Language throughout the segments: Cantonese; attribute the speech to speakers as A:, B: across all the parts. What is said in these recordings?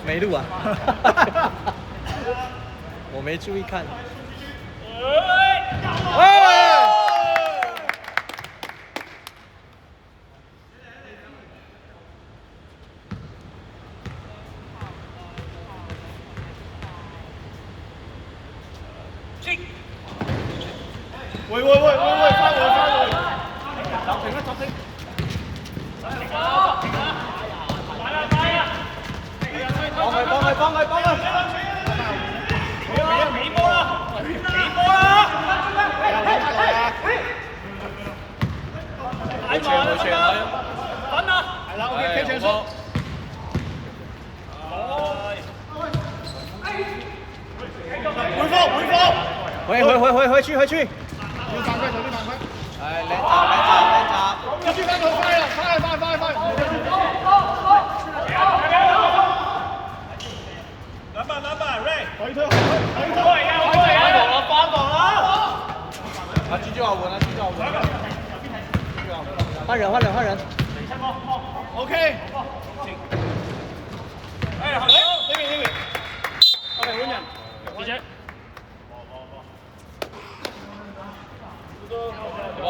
A: 没录啊，我没注意看。
B: 喂，翻回。走停。幫佢！俾波啦！冇傳，等啊！係啦 ，OK， 踢上速。回放！回去！要犯規！
A: 係靚閘！
B: 要追翻佢快啦！快！諗吧 ，Ray， 可以推！翻房啦！
A: 豬豬後換！換人。
B: OK。好，呢邊。我哋換人。記者。
A: 哇！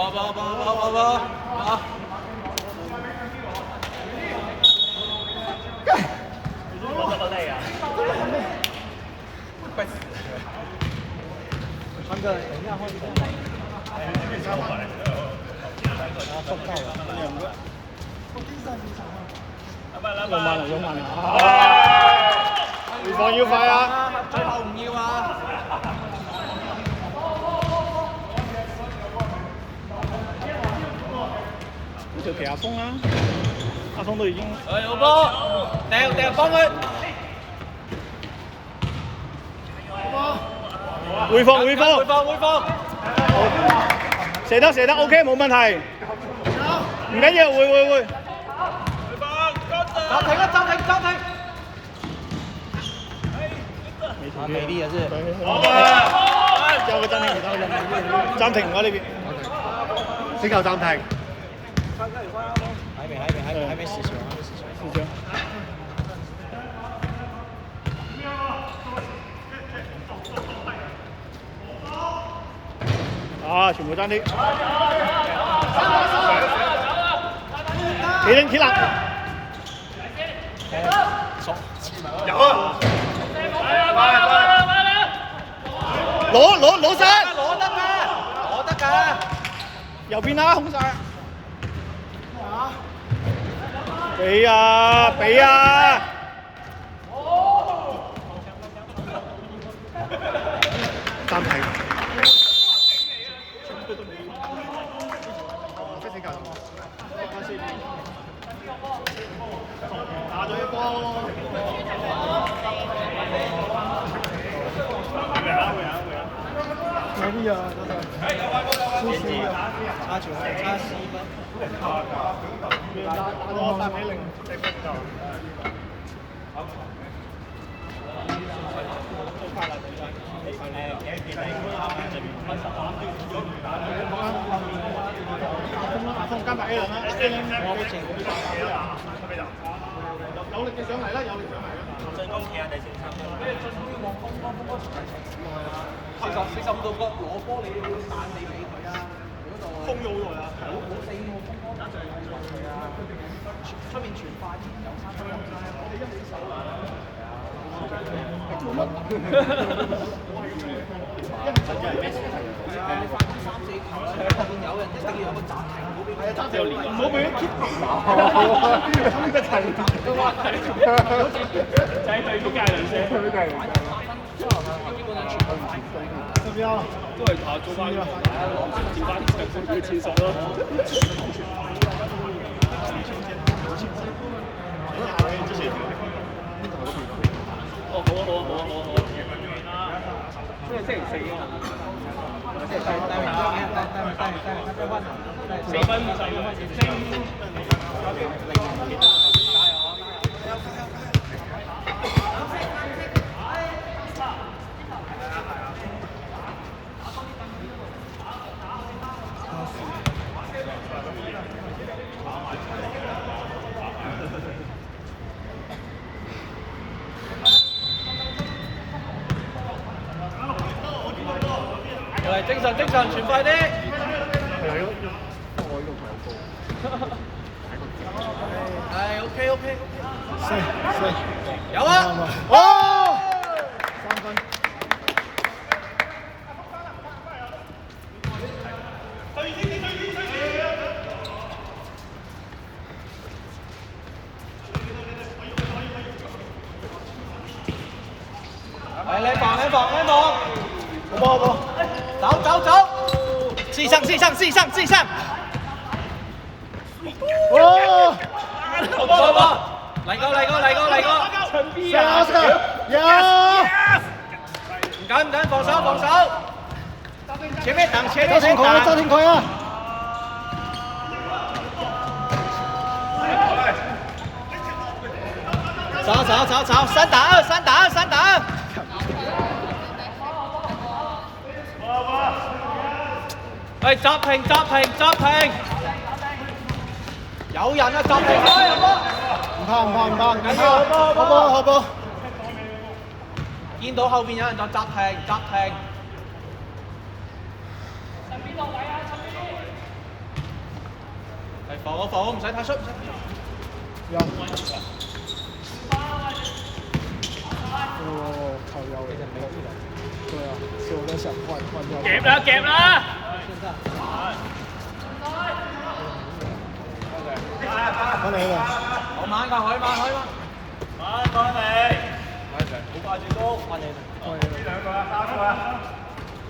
A: 川哥，等一下换一个。放到了。
B: 用慢了。回放要快啊！
A: 最後唔要啊！
B: 呢條騎阿峰啦，阿峰都已經。
A: 有波，掟幫佢。
B: 回放，射得 OK 冇問題，唔緊要，會。
A: 暫停！美麗啊，是。
B: 交個暫停我呢邊。
C: 先求暫停。
A: 還沒死球。
B: 啊！全部爭啲。企冷。有啊！攞晒！
A: 攞得㗎！
B: 右邊啦，空晒！俾啊！
C: 暫停。
B: 打咗一波。哪裡啊？
A: 差球，差11分。
B: 打到8-0。阿峰加埋 A 輪啦 ，A 輪有力嘅上嚟啦，進攻企下第四層。45度角攞波，你彈你俾佢啊！空咗好耐啊！好死我空波，係啊！出面傳快啲，有3分我哋1-手啊！做乜？你快啲3-4球啦！後邊有人一定要有個暫停，唔好俾佢 keep 咁嘅題目啊！就係對面界兩聲，對面界兩聲。點樣？都係做翻啦，接翻佢戰術咯。哦，好啊！即係星期4啊嘛。4分嚟，精神精神，傳快啲。係 OK， 有啊！
C: 哦，3分。
B: 係你防，好波，走，
A: 自己上，
C: 哦，
B: 嚟個，
C: 有，
B: 唔緊，防守，
A: 前面擋，
C: 周天佢啊！
A: 走，3打2。
B: 係暫停，有人啊，暫停開入波。
C: 唔怕，好波。
B: 見到後邊有人就暫停。係防，唔使太出。
C: 有。哦，靠腰了。对啊，所以我在想换掉。
B: 夾啦！
C: 翻嚟啦！
B: 好慢㗎，可以慢。翻嚟，好快轉高，翻嚟。呢兩個啊，3個啊。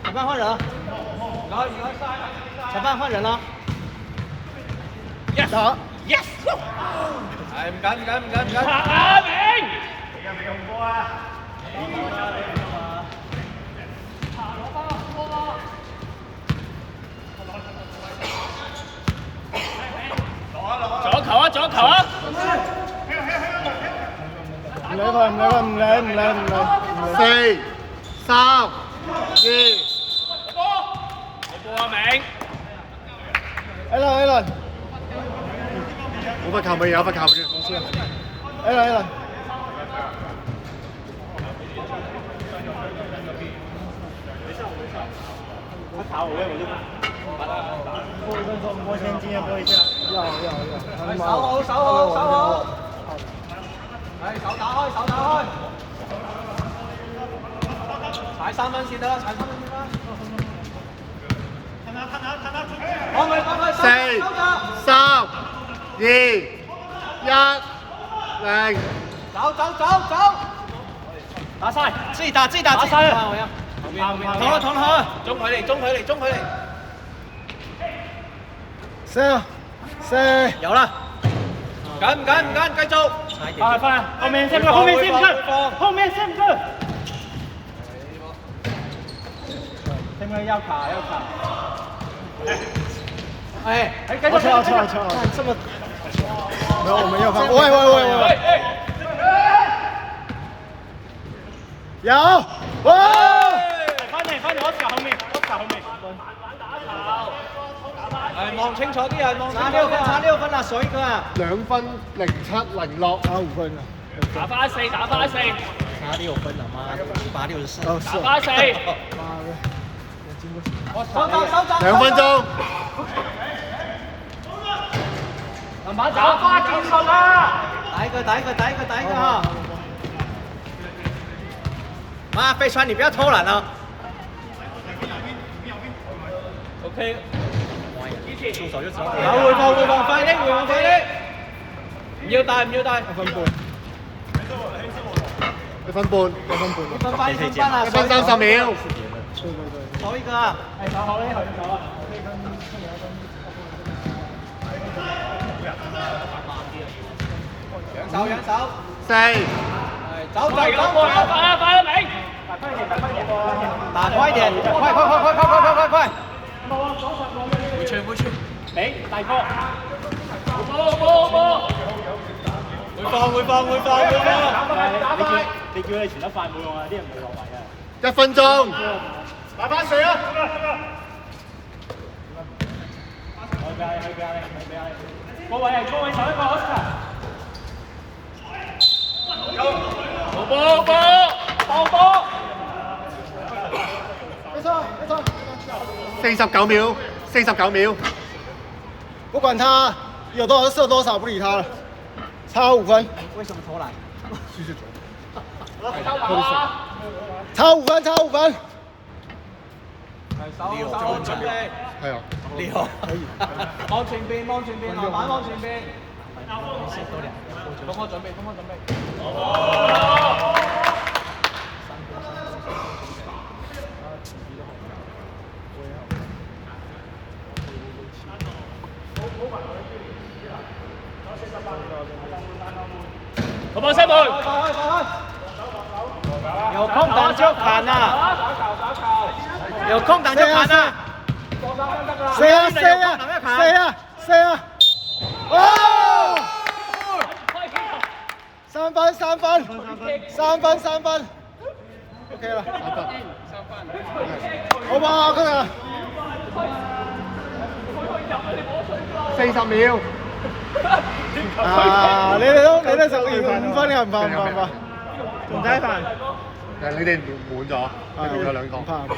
A: 裁判換人了，
B: 唔該，
A: 裁判換人了。
B: Yes， 係唔緊。阿明，你用波啊！左球啊！
C: 唔理佢，4、3、2。
B: 波阿明
C: Alan， 冇罰球咪有罰球嘅，我知啊。Alan，
A: 我先进播一下。
C: 要。
B: 手好。係手打開。踩3分先得啦，4、
C: 3、2、1，零。
B: 走，打晒，
A: 自己打，
B: 打晒啊！
A: 同了，
B: 中距離，
C: 4，
A: 有了，
B: 緊，繼續，
A: 快，後面先不看，前面要卡，哎，繼續，
C: 我跳，這麼，沒有，我們要放，喂，有，哇！
A: 翻嚟，我查後面，
B: 係望清楚啲啊，
A: 差6分啦，水哥啊
C: 2分0706，差5分啊！
B: 打翻4，
A: 差6分了媽，864，
C: 哦，是。
B: 打翻4，
C: 媽的，
B: 收
C: 2分鐘。
B: 慢慢打翻戰術啦！
A: 打一個哈！媽，飛川你不要偷懶啊
B: ！OK，
A: 出手就知道。
B: 回防快啲，唔要帶。
C: 1分半。
A: 1分啊！
C: 1分30秒。
A: 守一個啊！
B: 守好呢，守啊！養手。
C: 4。
B: 走，快啦，明！
A: 打快點，快！
B: 回傳，俾大哥。回放。
A: 你叫你傳得快冇用啊，啲人冇落位啊。
C: 1分鐘。
B: 打翻4啊！
A: 去邊啊？各位守一個 Oscar。
B: 波！
C: 沒錯。
D: 49秒，49秒。
C: 不管他有多少射多少，不理他了。差5分。
B: 為什麼投籃？
C: 差5分，差5分。
B: 手準備。
C: 係啊。
B: 厲害。可以。望前邊，望前邊，籃板望前邊。幫我準備，幫我準備。
A: 我幫西門。
B: 有空檔就砍啊！有空檔就砍啊！
C: 射啊！射啊！射啊！射啊！哦！3分，3分，3分，3分。OK 啦，3分。好吧，今日
D: 40秒。
C: 啊！你哋都就要5分嘅，唔怕唔怕唔怕。
A: 仲低飯。
D: 你哋滿咗，你哋有2個。
C: 唔怕唔怕。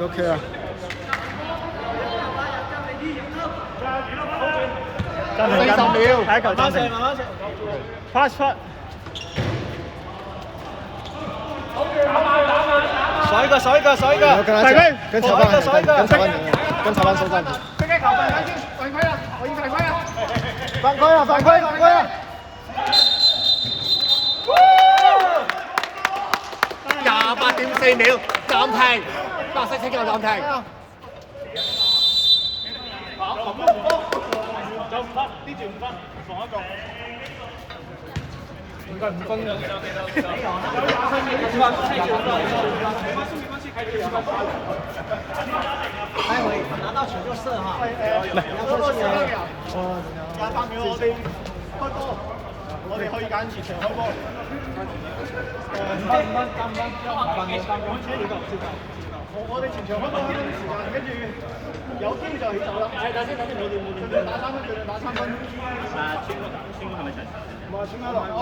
C: OK 啊。
D: 40秒。
A: 第一球暫停。Pass pass。
B: 守一個，守一個，守一個。
C: 跟查班，跟查班收暫停。
D: 飛機球犯規先，犯規啦！我要犯規啦！
C: 犯規啊！犯規！犯規啊
D: ！28.4秒，暫停，白色請求暫停。
A: 就5分，呢條5分，防一個。
C: 應該5分嘅。
B: 待會拿到球就射哈。
A: 28秒我哋開波，我哋可以揀前場開波。我哋前場開波呢段時間，跟住有機就起手啦。等先，冇掂。盡量打3分，盡量打3分。川哥係咪齊？唔係川哥我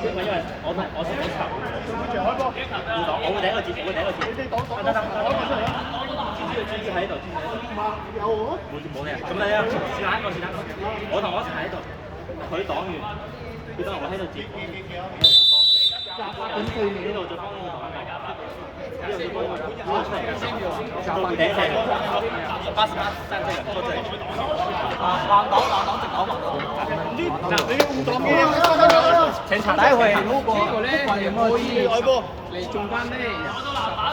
A: 因為我前場開波。我會第一個字，你哋擋得開波出嚟啦。注意喺度，有我？冇你啊！咁你啊，試下一個，我同我一齊喺度，佢擋完，佢等我喺度接。28.4秒呢度就幫呢個擋一個。
B: 待會如果不管有沒有意
C: 你中間呢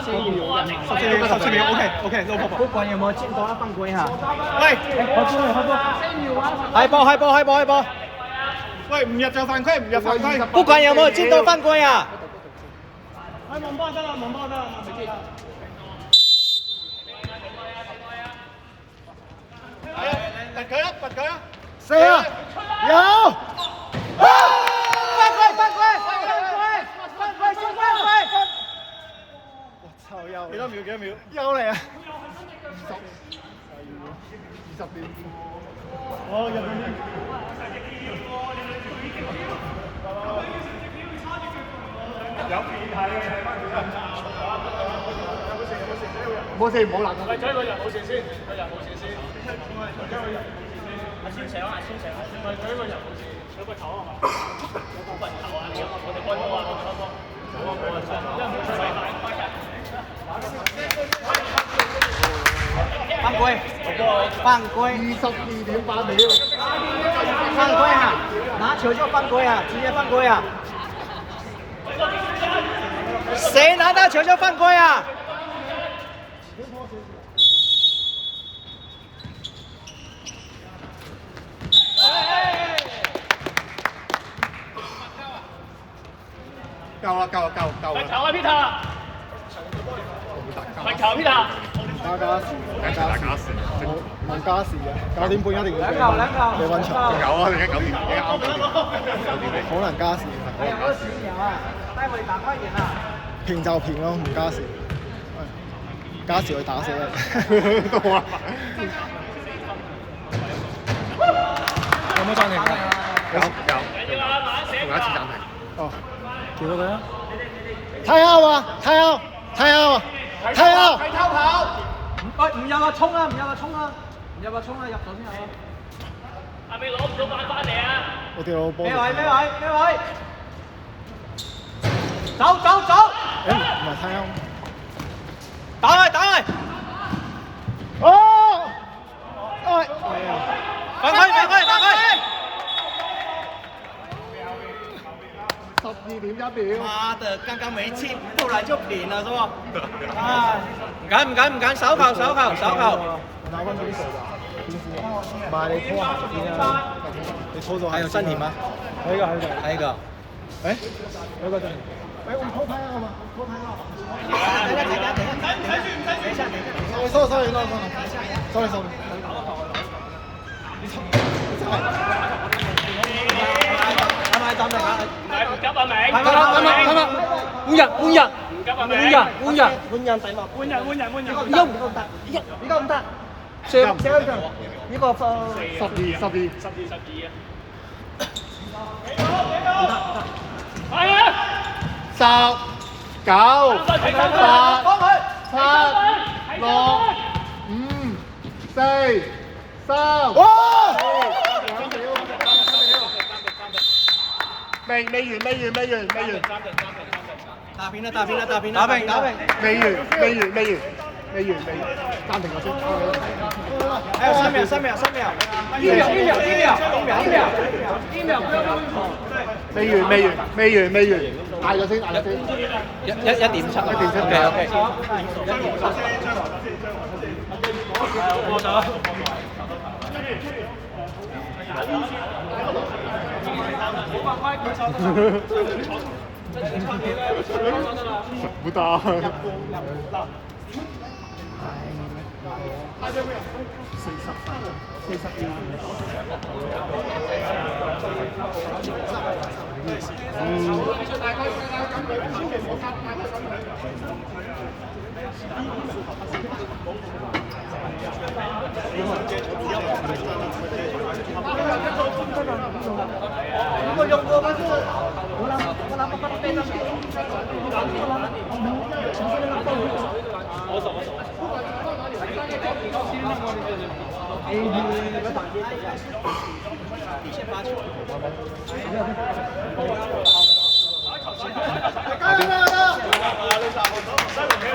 A: 14秒 OK no problem。
B: 不管有沒有進都要犯規哈。
A: 喂，
B: 開波！
A: 喂，唔入就犯規，唔入犯規。
B: 不管有沒有進都犯規啊！
A: 望波得啦，拔佢啊！
C: 射啊！有！
B: 犯規！
C: 我操！又
A: 幾多秒？
C: 又嚟啊！20秒。
A: 哦，入邊。
D: 冇事，唔好攔我。
A: 將個人冇事先，阿先生，咪將個人冇事，有個頭係嘛？有個頭啊！我哋開波啊！
B: 犯規
D: 22.8秒。
B: 犯規啊！拿球就犯規啊！直接犯規啊！誰拿到球就犯規啊！
D: 夠啦！
A: 球啊 Peter！ 球 Peter！
C: 加時，冇加時嘅，9點半一定要你溫場。
D: 有啊，而家9點，
C: 好難加時。
B: 還有20秒啊！待會打快點啊！
C: 平就平咯，唔加時。加時去打死人。
D: 都好啊。
C: 有冇暫停㗎？
D: 有，仲有一次暫停。
C: 哦，叫咗佢啊！太啱啊！太啱！太啱啊！太啱！
B: 睇偷跑。喂，唔入啊，衝啊！唔入啊，衝啊！唔入啊，衝啊！入咗先入啊！
A: 係咪攞唔到板翻嚟啊？
C: 我哋攞波。
B: 咩位？咩位？咩位？走走走！
C: 誒唔係太啱。
B: 打佢！打佢！
C: 哦！哎，
B: 放開！放開！放開
C: ！12.1秒。
B: 媽的，剛剛沒氣，後來就平了，是吧？啊！唔緊唔緊唔緊，手球手球手球。
C: 拿翻俾誰㗎？邊副？唔係你拖下邊啊！你拖咗。還有暫停嗎？還有一個，還有一個。還有一個。哎，有一個暫停。哎，我們偷拍了嗎？偷拍了。等一下。sorry。係咪暫停啊？
A: 唔急啊，明。
D: 係咪？換人。
A: 唔急啊，明。
C: 換人第六。
A: 換人。
C: 依家唔得，依家唔得。上呢個12啊。
A: 係啊
D: 10、9、8、7、6、5、4、3。
C: 哇！
D: 未完。
B: 打平啦！打平！
D: 未完，暫停我先。
B: 還有3秒！1秒！
D: 未完，嗌咗先。
B: 1.7。OK。過咗。
D: 不打。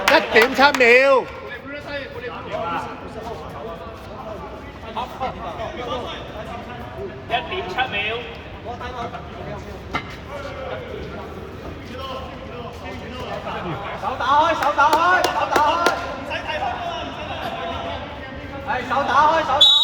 D: 1.7秒。
A: 1.7秒。
B: 手打開！係手打開！手打。